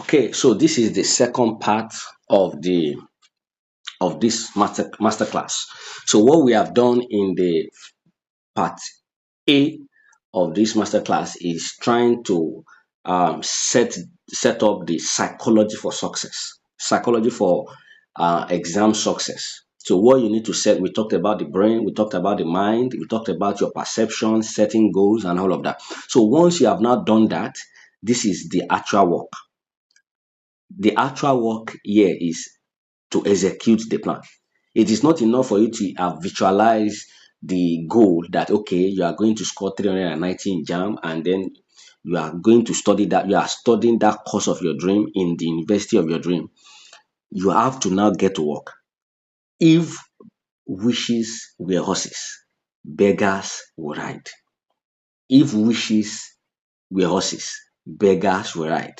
Okay, so this is the second part of this masterclass. So what we have done in the part A of this masterclass is trying to set up the psychology for success, psychology for exam success. So what you need to set, we talked about the brain, we talked about the mind, we talked about your perception, setting goals, and all of that. So once you have now done that, this is the actual work. The actual work here is to execute the plan. It is not enough for you to have visualized the goal that, okay, you are going to score 390 in JAMB, and then you are going to study that, you are studying that course of your dream in the university of your dream. You have to now get to work. If wishes were horses, beggars would ride. If wishes were horses, beggars will ride.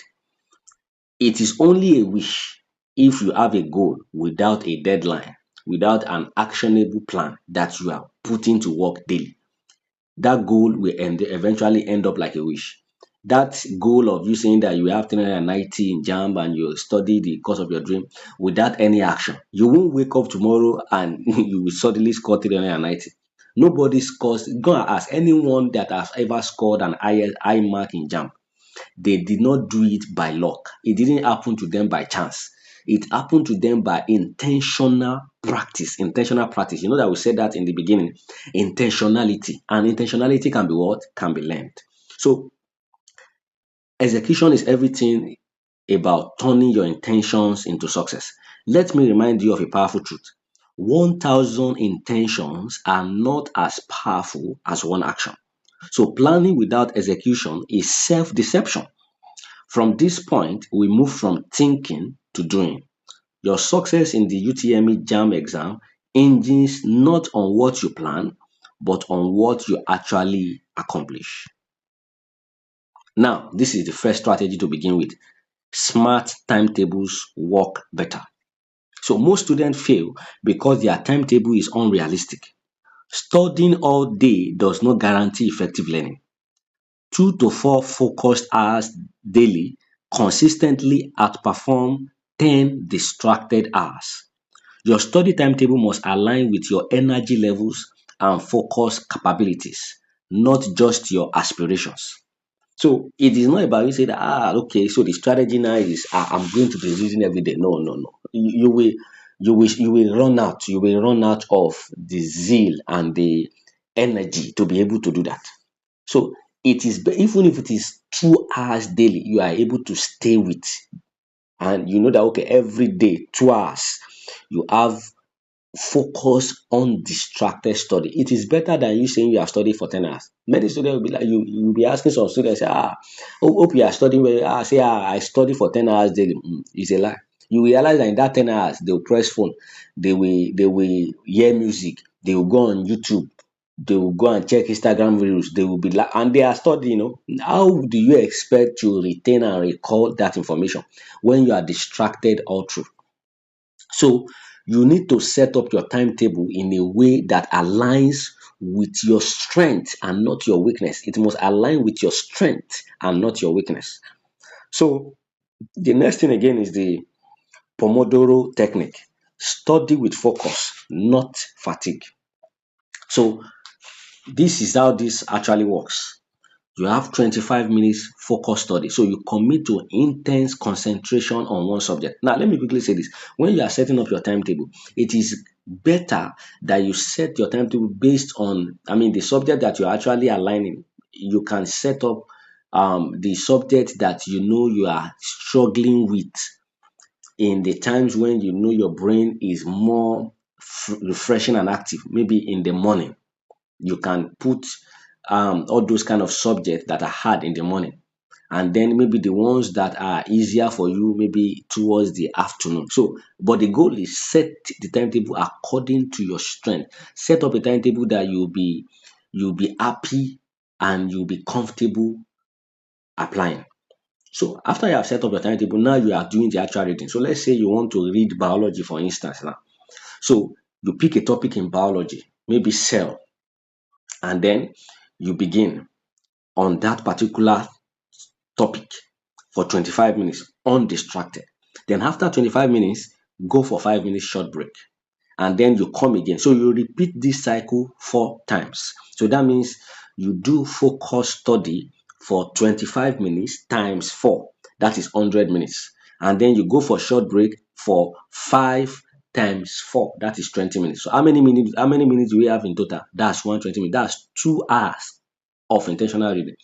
It is only a wish if you have a goal without a deadline, without an actionable plan that you are putting to work daily. That goal will eventually end up like a wish. That goal of you saying that you have 390 in JAMB and you study the course of your dream without any action, you won't wake up tomorrow and you will suddenly score 390. Nobody scores. Go and ask anyone that has ever scored an high mark in JAMB. They did not do it by luck. It didn't happen to them by chance. It happened to them by intentional practice. Intentional practice. You know that we said that in the beginning. Intentionality. And intentionality can be what? Can be learned. So execution is everything about turning your intentions into success. Let me remind you of a powerful truth. 1,000 intentions are not as powerful as one action. So planning without execution is self-deception. From this point, we move from thinking to doing. Your success in the UTME JAMB exam hinges not on what you plan, but on what you actually accomplish. Now, this is the first strategy to begin with. Smart timetables work better. So most students fail because their timetable is unrealistic. Studying all day does not guarantee effective learning. 2 to 4 focused hours daily consistently outperform 10 distracted hours. Your study timetable must align with your energy levels and focus capabilities, not just your aspirations. So it is not about you say that, okay, so the strategy now is I'm going to be reading every day. No, no, no. You will run out. You will run out of the zeal and the energy to be able to do that. So it is even if it is 2 hours daily, you are able to stay with, and you know that okay, every day 2 hours, you have focus on distracted study. It is better than you saying you are studying for 10 hours. Many students will be like, you'll be asking some students, hope you are studying. Say, I study for 10 hours daily. It's a lie. You realize that in that 10 hours, they will press phone, they will hear music, they will go on YouTube, they will go and check Instagram videos, they will be like, and they are studying. How do you expect to retain and recall that information when you are distracted all through? So you need to set up your timetable in a way that aligns with your strength and not your weakness. It must align with your strength and not your weakness. So the next thing again is the Pomodoro technique. Study with focus, not fatigue. So this is how this actually works. You have 25 minutes focus study. So you commit to intense concentration on one subject. Now, let me quickly say this. When you are setting up your timetable, it is better that you set your timetable based on, the subject that you're actually aligning. You can set up the subject that you know you are struggling with in the times when you know your brain is more refreshing and active, maybe in the morning. You can put all those kind of subjects that are hard in the morning, and then maybe the ones that are easier for you maybe towards the afternoon. So but the goal is set the timetable according to your strength. Set up a timetable that you'll be happy and you'll be comfortable applying. So after you have set up your timetable, now you are doing the actual reading. So let's say you want to read biology, for instance. Now, so you pick a topic in biology, maybe cell, and then you begin on that particular topic for 25 minutes undistracted. Then after 25 minutes, go for 5 minutes short break. And then you come again. So you repeat this cycle 4 times. So that means you do focus study for 25 minutes times 4. That is 100 minutes. And then you go for short break for 5 times 4. That is 20 minutes. So how many minutes do we have in total? That's 120 minutes. That's 2 hours of intentional reading.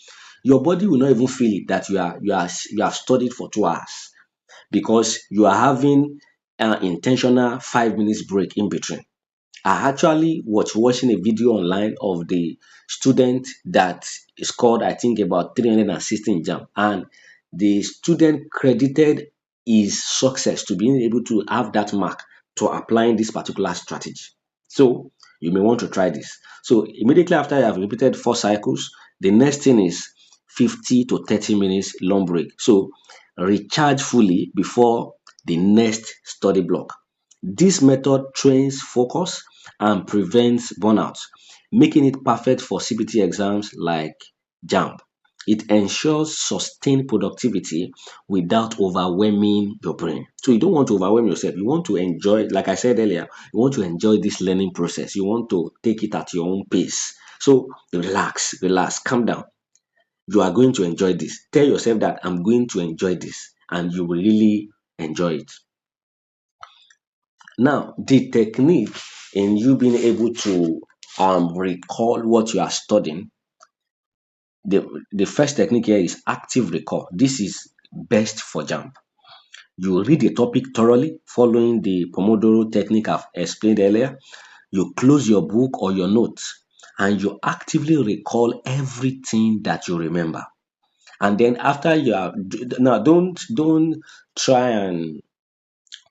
Your body will not even feel it that you have studied for 2 hours, because you are having an intentional 5 minutes break in between. I actually was watching a video online of the student that scored, I think, about 316 JAMB, and the student credited his success to being able to have that mark to applying this particular strategy. So you may want to try this. So immediately after you have repeated 4 cycles, the next thing is 50 to 30 minutes long break. So recharge fully before the next study block. This method trains focus and prevents burnout, making it perfect for CBT exams like JAMB. It ensures sustained productivity without overwhelming your brain. So you don't want to overwhelm yourself. You want to enjoy, like I said earlier, you want to enjoy this learning process. You want to take it at your own pace. So relax, calm down. You are going to enjoy this. Tell yourself that I'm going to enjoy this, and you will really enjoy it. Now, the technique in you being able to recall what you are studying, the first technique here is active recall. This is best for JAMB. You read the topic thoroughly, following the Pomodoro technique I've explained earlier. You close your book or your notes, and you actively recall everything that you remember. And then after you are now, don't try and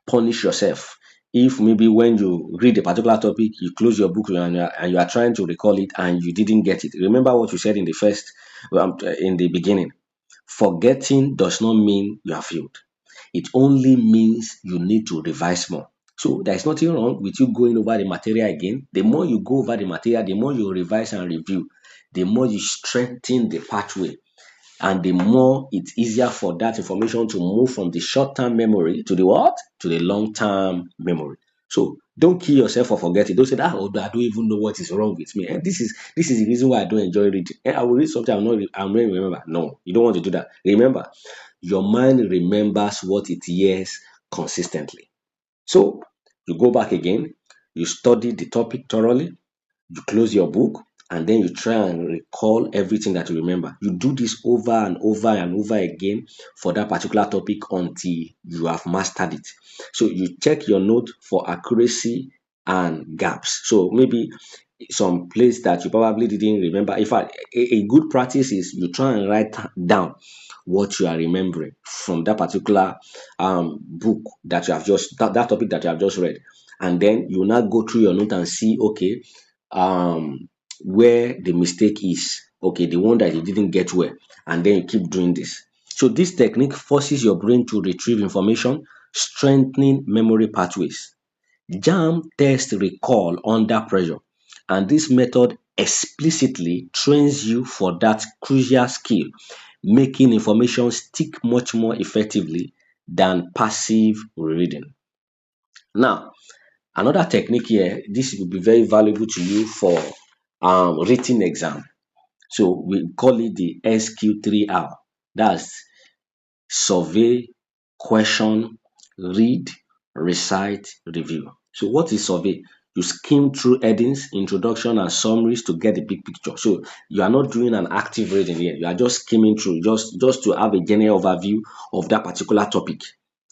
punish yourself if maybe when you read a particular topic, you close your book and you are trying to recall it and you didn't get it. Remember what you said in the first in the beginning. Forgetting does not mean you have failed. It only means you need to revise more. So there is nothing wrong with you going over the material again. The more you go over the material, the more you revise and review, the more you strengthen the pathway, and the more it's easier for that information to move from the short-term memory to the what? To the long-term memory. So don't kill yourself for forgetting. Don't say that, oh, I don't even know what is wrong with me. And this is the reason why I don't enjoy reading. I will read something I'm not remember. No, you don't want to do that. Remember, your mind remembers what it hears consistently. So you go back again, you study the topic thoroughly, you close your book, and then you try and recall everything that you remember. You do this over and over and over again for that particular topic until you have mastered it. So you check your note for accuracy and gaps. So maybe some place that you probably didn't remember. In fact, a good practice is you try and write down what you are remembering from that particular book that you have just that topic that you have just read, and then you now go through your note and see, okay, where the mistake is, okay, the one that you didn't get well, and then you keep doing this. So this technique forces your brain to retrieve information, strengthening memory pathways. JAM test recall under pressure, and this method explicitly trains you for that crucial skill, making information stick much more effectively than passive reading. Now, another technique here, this will be very valuable to you for written exam. So we call it the SQ3R. That's survey, question, read, recite, review. So what is survey? You skim through headings, introduction, and summaries to get the big picture. So you are not doing an active reading here. You are just skimming through, just to have a general overview of that particular topic.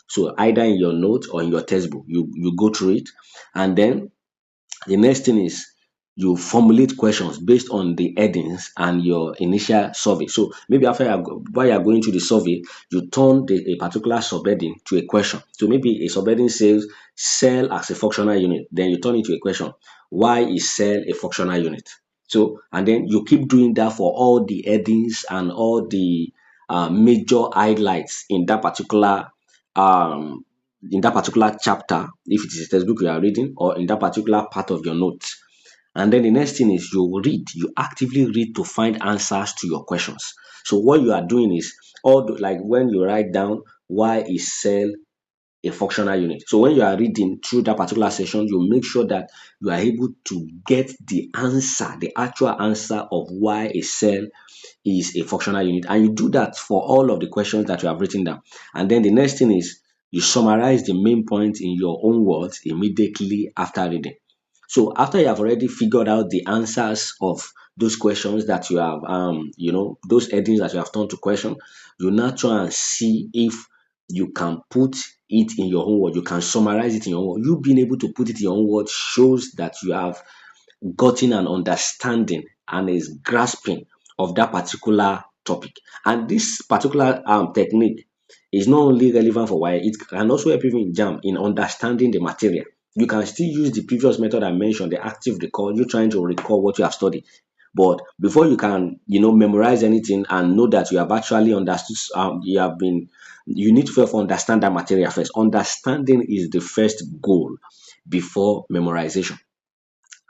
So either in your notes or in your textbook, you go through it, and then the next thing is you formulate questions based on the headings and your initial survey. So maybe after while you are going through the survey, you turn a particular subheading to a question. So maybe a subheading says cell as a functional unit. Then you turn it to a question. Why is cell a functional unit? So, and then you keep doing that for all the headings and all the major highlights um in that particular chapter, if it is a textbook you are reading, or in that particular part of your notes. And then the next thing is you actively read to find answers to your questions. So what you are doing is like when you write down why is cell a functional unit. So when you are reading through that particular session, you make sure that you are able to get the answer, the actual answer of why a cell is a functional unit. And you do that for all of the questions that you have written down. And then the next thing is you summarize the main points in your own words immediately after reading. So after you have already figured out the answers of those questions that you have, those headings that you have turned to question, you now try and see if you can put it in your own word. You can summarize it in your own word. You being able to put it in your own word shows that you have gotten an understanding and is grasping of that particular topic. And this particular technique is not only relevant for why it can also help you in JAM in understanding the material. You can still use the previous method I mentioned, the active recall, you trying to recall what you have studied. But before you can, memorize anything and know that you have actually understood, you need to first understand that material first. Understanding is the first goal before memorization.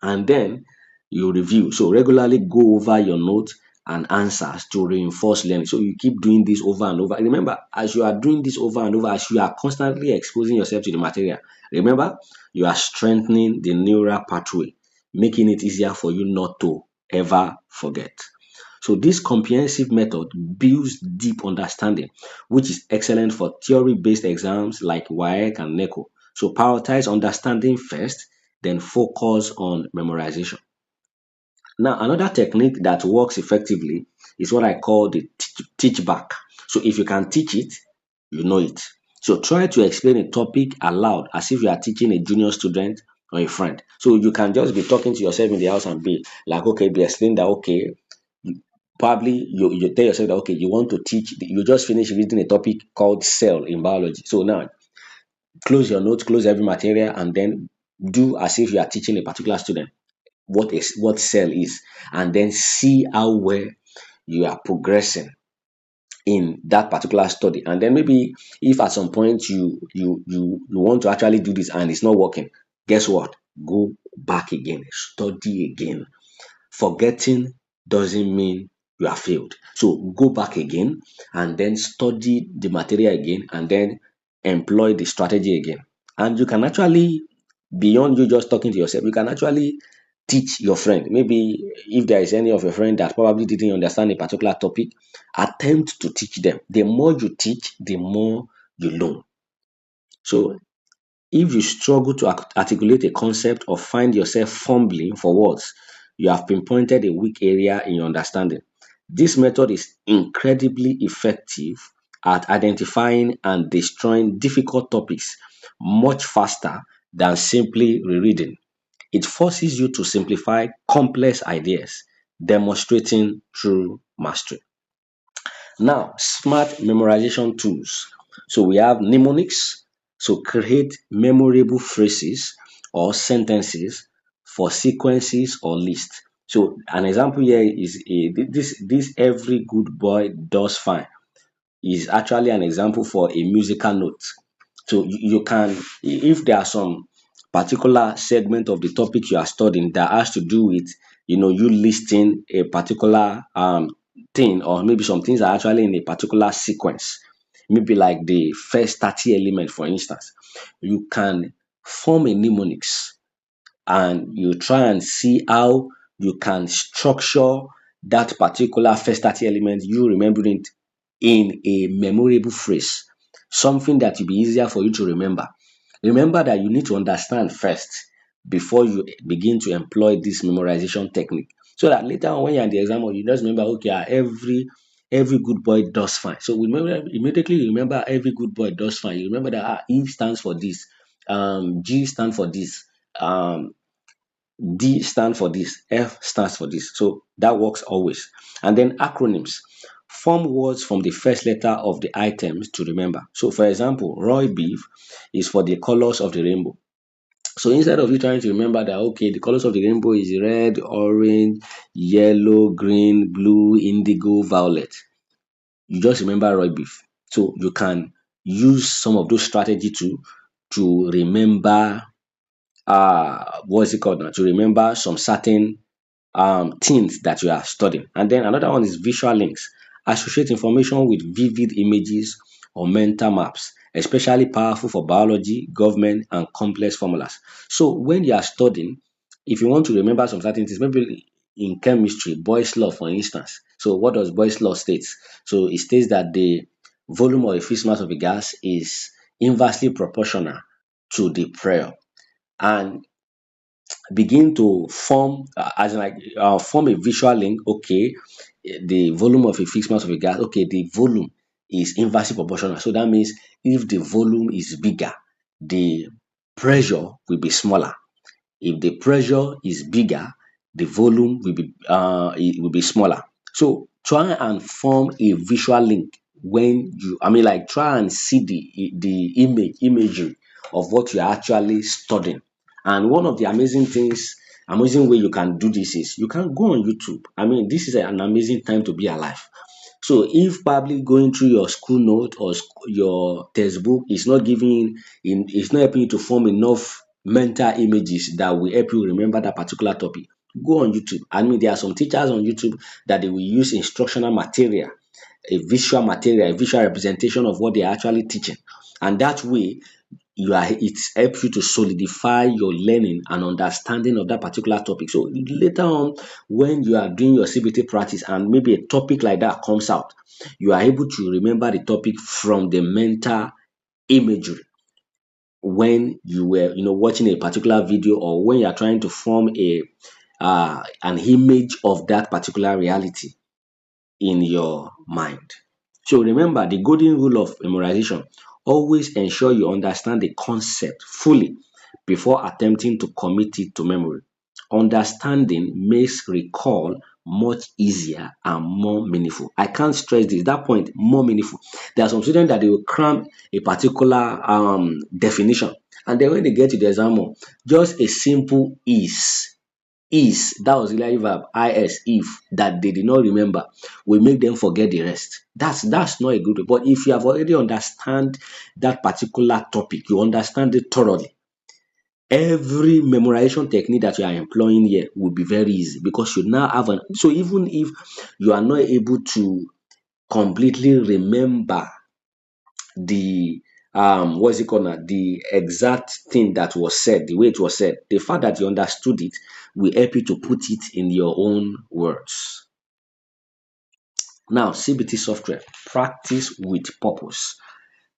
And then you review. So regularly go over your notes and answers to reinforce learning. So you keep doing this over and over. Remember, as you are doing this over and over, as you are constantly exposing yourself to the material, remember, you are strengthening the neural pathway, making it easier for you not to ever forget. So this comprehensive method builds deep understanding, which is excellent for theory-based exams like WAEC and NECO. So prioritize understanding first, then focus on memorization. Now, another technique that works effectively is what I call the teach back. So if you can teach it, you know it. So try to explain a topic aloud as if you are teaching a junior student or a friend. So you can just be talking to yourself in the house and be like, okay, be explaining that, okay, probably you tell yourself that, okay, you want to teach, you just finished reading a topic called cell in biology. So now close your notes, close every material, and then do as if you are teaching a particular student what cell is, and then see how well you are progressing in that particular study. And then maybe if at some point you want to actually do this and it's not working, guess what? Go back again, study again. Forgetting doesn't mean you have failed. So go back again and then study the material again and then employ the strategy again. And you can actually, beyond you just talking to yourself, you can actually teach your friend. Maybe if there is any of your friend that probably didn't understand a particular topic, attempt to teach them. The more you teach, the more you learn. So if you struggle to articulate a concept or find yourself fumbling for words, you have pinpointed a weak area in your understanding. This method is incredibly effective at identifying and destroying difficult topics much faster than simply rereading. It forces you to simplify complex ideas, demonstrating true mastery. Now, smart memorization tools. So we have mnemonics. So create memorable phrases or sentences for sequences or lists. So an example here is this every good boy does fine is actually an example for a musical note. So you can, if there are some particular segment of the topic you are studying that has to do with, you listing a particular thing, or maybe some things are actually in a particular sequence, maybe like the first 30 element, for instance, you can form a mnemonics and you try and see how you can structure that particular first 30 element, you remembering it in a memorable phrase, something that will be easier for you to remember. Remember that you need to understand first before you begin to employ this memorization technique. So that later on when you're in the exam, you just remember, okay, every good boy does fine. So remember, immediately you remember every good boy does fine. You remember that E stands for this, G stands for this, D stands for this, F stands for this. So that works always. And then acronyms. Form words from the first letter of the items to remember. So for example, Roy beef is for the colors of the rainbow. So instead of you trying to remember that, okay, the colors of the rainbow is red, orange, yellow, green, blue, indigo, violet, you just remember Roy beef. So you can use some of those strategy to remember what's it called now, to remember some certain things that you are studying. And then another one is visual links. Associate information with vivid images or mental maps, especially powerful for biology, government, and complex formulas. So when you are studying, if you want to remember some certain things, maybe in chemistry, Boyle's law, for instance. So what does Boyle's law states? So it states that the volume or a fixed mass of a gas is inversely proportional to the pressure, and begin to form as in like form a visual link. Okay, the volume of a fixed mass of a gas, okay, the volume is inversely proportional. So that means if the volume is bigger, the pressure will be smaller. If the pressure is bigger, the volume will be it will be smaller. So try and form a visual link when you, I mean, like try and see the imagery of what you are actually studying. And one of the amazing way you can do this is you can go on YouTube. I mean, this is an amazing time to be alive. So if probably going through your school note or your textbook is not giving in, it's not helping you to form enough mental images that will help you remember that particular topic, go on YouTube. I mean, there are some teachers on YouTube that they will use instructional material, a visual representation of what they are actually teaching. And that way, it helps you to solidify your learning and understanding of that particular topic. So later on, when you are doing your CBT practice and maybe a topic like that comes out, you are able to remember the topic from the mental imagery when you were, watching a particular video, or when you are trying to form a an image of that particular reality in your mind. So remember the golden rule of memorization: always ensure you understand the concept fully before attempting to commit it to memory. Understanding makes recall much easier and more meaningful. I can't stress this, that point, more meaningful. There are some students that they will cram a particular definition, and then when they get to the exam hall, just a simple is, that auxiliary verb is, if, that they did not remember, will make them forget the rest. That's not a good way. But if you have already understand that particular topic, you understand it thoroughly, every memorization technique that you are employing here will be very easy, because you now have an, so even if you are not able to completely remember the what's it called now, the exact thing that was said, the way it was said, the fact that you understood it will help you to put it in your own words. Now, CBT software, practice with purpose.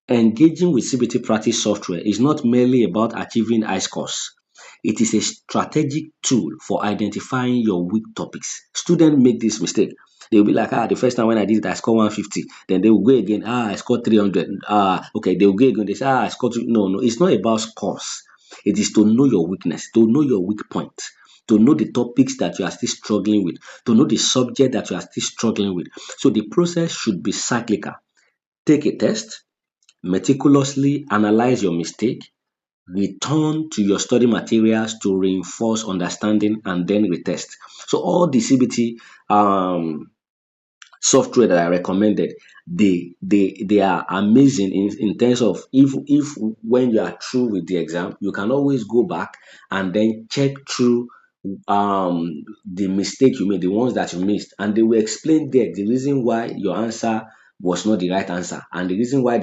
Engaging with CBT practice software is not merely about achieving high scores. It is a strategic tool for identifying your weak topics. Students make this mistake. They will be like, the first time when I did it, I scored 150. Then they will go again, I scored 300. Okay, they will go again, they say, I scored two. No, it's not about scores. It is to know your weakness, to know your weak point, to know the topics that you are still struggling with, to know the subject that you are still struggling with. So the process should be cyclical. Take a test, meticulously analyze your mistake, return to your study materials to reinforce understanding, and then retest. So all the CBT software that I recommended, they are amazing in terms of, if when you are through with the exam, you can always go back and then check through the mistake you made, the ones that you missed, and they will explain there the reason why your answer was not the right answer, and the reason why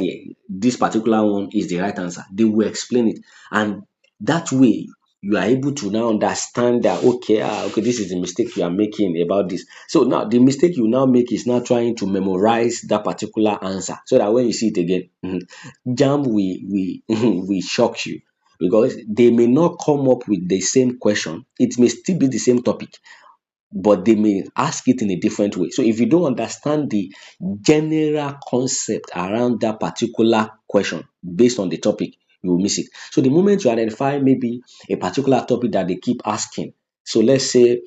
this particular one is the right answer. They will explain it, and that way you are able to now understand that, okay, okay, this is the mistake you are making about this. So now the mistake you now make is now trying to memorize that particular answer, so that when you see it again, jam we we shock you, because they may not come up with the same question. It may still be the same topic, but they may ask it in a different way. So if you don't understand the general concept around that particular question based on the topic, you will miss it. So the moment you identify maybe a particular topic that they keep asking, so let's say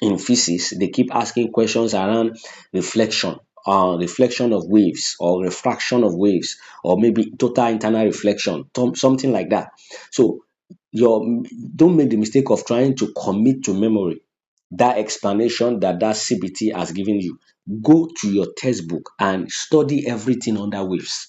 in physics, they keep asking questions around reflection, reflection of waves, or refraction of waves, or maybe total internal reflection, something like that. So your don't make the mistake of trying to commit to memory that explanation that CBT has given you. Go to your textbook and study everything under waves.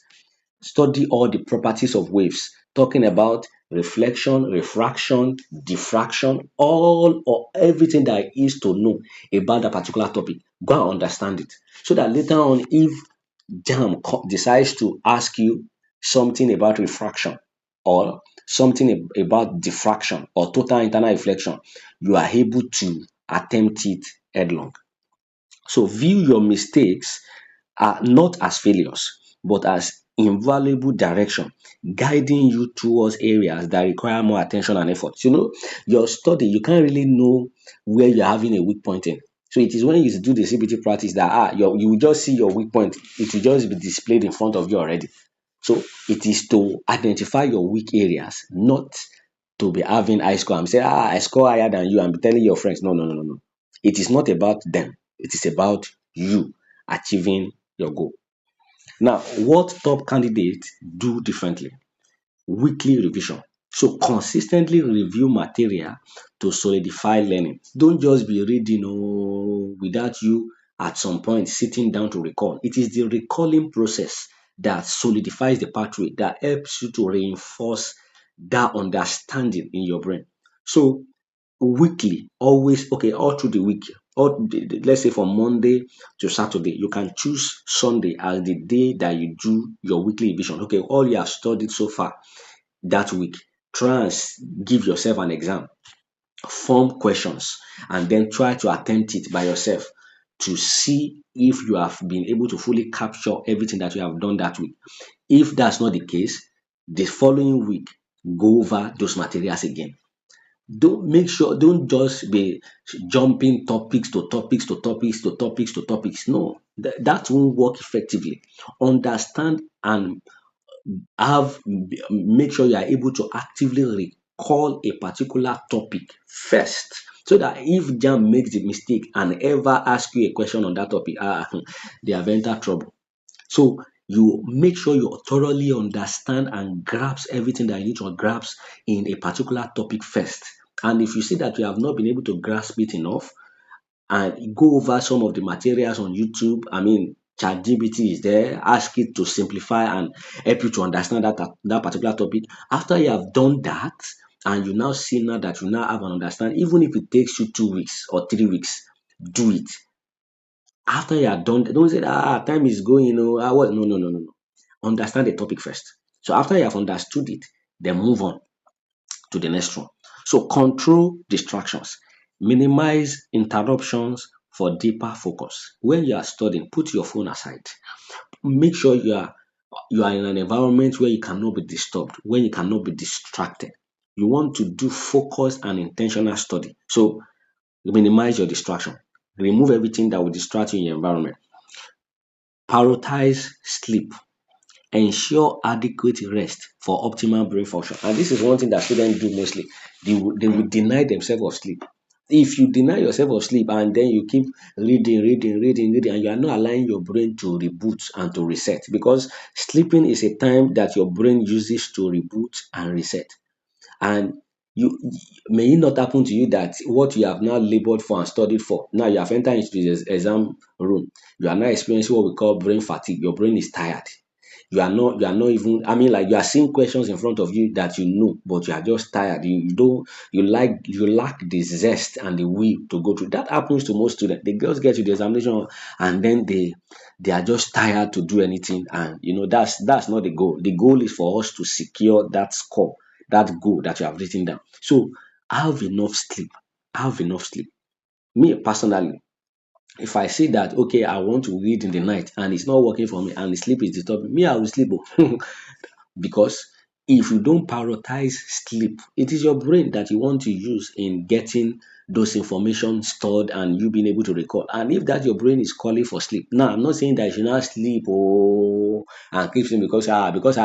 Study all the properties of waves, talking about reflection, refraction, diffraction, all or everything that is to know about that particular topic. Go and understand it, so that later on, if decides to ask you something about refraction or something about diffraction or total internal reflection, you are able to attempt it headlong. So view your mistakes not as failures, but as invaluable direction, guiding you towards areas that require more attention and effort. Your study, you can't really know where you're having a weak point in. So it is when you do the CBT practice that you will just see your weak point. It will just be displayed in front of you already. So it is to identify your weak areas, not to be having high score and say, I score higher than you and be telling your friends. No, no, no, no, no. It is not about them. It is about you achieving your goal. Now, what top candidates do differently? Weekly revision. So consistently review material to solidify learning. Don't just be reading without you at some point sitting down to recall. It is the recalling process that solidifies the pathway, that helps you to reinforce that understanding in your brain. So weekly, always, okay, all through the week, let's say from Monday to Saturday, you can choose Sunday as the day that you do your weekly revision. Okay, all you have studied so far that week, try and give yourself an exam, form questions, and then try to attempt it by yourself to see if you have been able to fully capture everything that you have done that week. If that's not the case, the following week, go over those materials again. Don't just be jumping topics to topics to topics to topics to topics. No, that won't work effectively. Understand and make sure you are able to actively recall a particular topic first, so that if jam makes the mistake and ever ask you a question on that topic, they have entered trouble. So you make sure you thoroughly understand and grasp everything that you need to grasp in a particular topic first. And if you see that you have not been able to grasp it enough, and go over some of the materials on YouTube. I mean, ChatGPT is there. Ask it to simplify and help you to understand that particular topic. After you have done that, and you now see now that you now have an understanding, even if it takes you 2 weeks or 3 weeks, do it. After you are done, don't say that time is going, what? No, no, no, no, no. Understand the topic first. So after you have understood it, then move on to the next one. So control distractions, minimize interruptions for deeper focus. When you are studying, put your phone aside. Make sure you are in an environment where you cannot be disturbed, when you cannot be distracted. You want to do focused and intentional study. So minimize your distraction. Remove everything that will distract you in your environment. Prioritize sleep. Ensure adequate rest for optimal brain function. And this is one thing that students do mostly. They will deny themselves of sleep. If you deny yourself of sleep and then you keep reading, and you are not allowing your brain to reboot and to reset, because sleeping is a time that your brain uses to reboot and reset. And you may it not happen to you that what you have now labored for and studied for, now you have entered into the exam room, you are now experiencing what we call brain fatigue. Your brain is tired. You are not even, I mean, like, you are seeing questions in front of you that you know, but you are just tired. You don't you lack the zest and the will to go through. That happens to most students. They just get to the examination and then they are just tired to do anything. And that's not the goal. The goal is for us to secure that score, that goal that you have written down. So have enough sleep. Have enough sleep. Me personally, if I see that, okay, I want to read in the night and it's not working for me and the sleep is disturbing me, I will sleep. Because if you don't prioritize sleep, it is your brain that you want to use in getting those information stored and you being able to recall. And if that your brain is calling for sleep, now I'm not saying that you should not sleep and keep sleeping because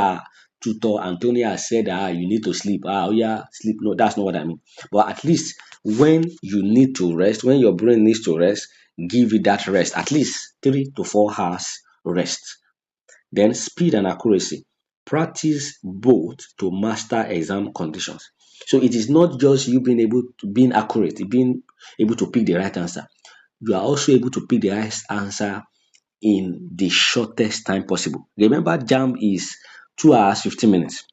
tutor Antonia has said you need to sleep. Oh yeah, sleep. No, that's not what I mean. But at least when you need to rest, when your brain needs to rest, give it that rest, at least 3 to 4 hours rest. Then speed and accuracy. Practice both to master exam conditions. So it is not just you being accurate, being able to pick the right answer. You are also able to pick the right answer in the shortest time possible. Remember, JAMB is 2 hours 15 minutes.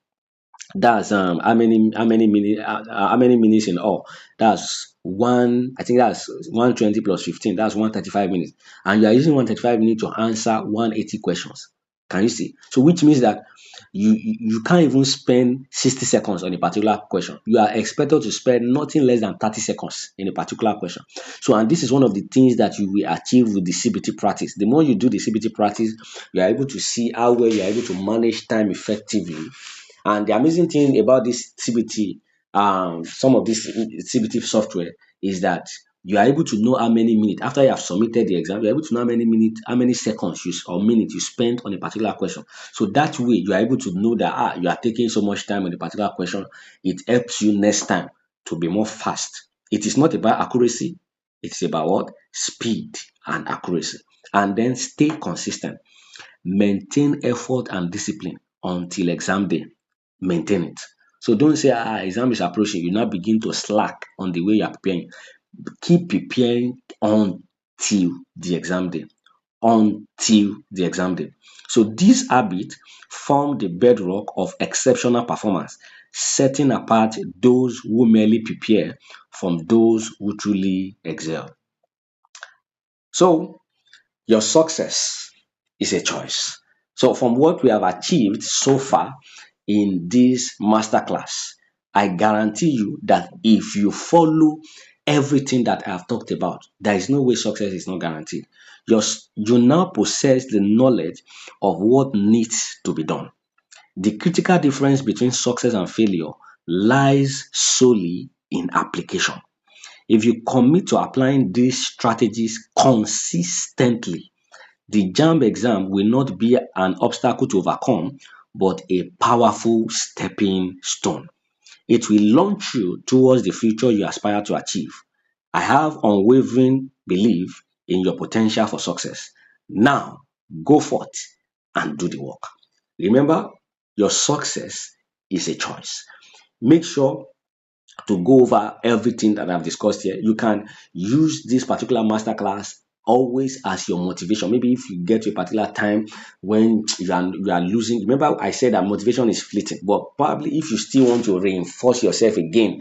That's how many minutes in all? That's one. I think that's 120 plus 15. That's 135 minutes, and you are using 135 minutes to answer 180 questions. Can you see? So which means that you can't even spend 60 seconds on a particular question. You are expected to spend nothing less than 30 seconds in a particular question. So, and this is one of the things that you will achieve with the CBT practice. The more you do the CBT practice, you are able to see how well you are able to manage time effectively. And the amazing thing about this CBT, some of this CBT software, is that you are able to know how many minutes after you have submitted the exam. You're able to know how many minutes, how many seconds or minutes you spent on a particular question. So that way, you are able to know that you are taking so much time on a particular question. It helps you next time to be more fast. It is not about accuracy. It's about what? Speed and accuracy. And then stay consistent. Maintain effort and discipline until exam day. Maintain it. So don't say, exam is approaching. You now begin to slack on the way you are preparing. Keep preparing until the exam day. Until the exam day. So this habit form the bedrock of exceptional performance, setting apart those who merely prepare from those who truly excel. So your success is a choice. So from what we have achieved so far in this masterclass, I guarantee you that if you follow everything that I have talked about, there is no way success is not guaranteed. You now possess the knowledge of what needs to be done. The critical difference between success and failure lies solely in application. If you commit to applying these strategies consistently, the JAMB exam will not be an obstacle to overcome, but a powerful stepping stone. It will launch you towards the future you aspire to achieve. I have unwavering belief in your potential for success. Now, go forth and do the work. Remember, your success is a choice. Make sure to go over everything that I've discussed here. You can use this particular masterclass always as your motivation. Maybe if you get to a particular time when you are losing. Remember, I said that motivation is fleeting, but probably if you still want to reinforce yourself again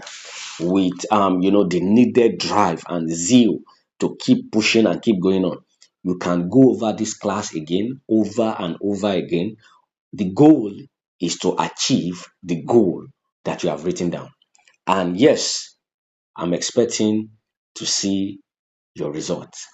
with the needed drive and zeal to keep pushing and keep going on, you can go over this class again, over and over again. The goal is to achieve the goal that you have written down. And yes, I'm expecting to see your results.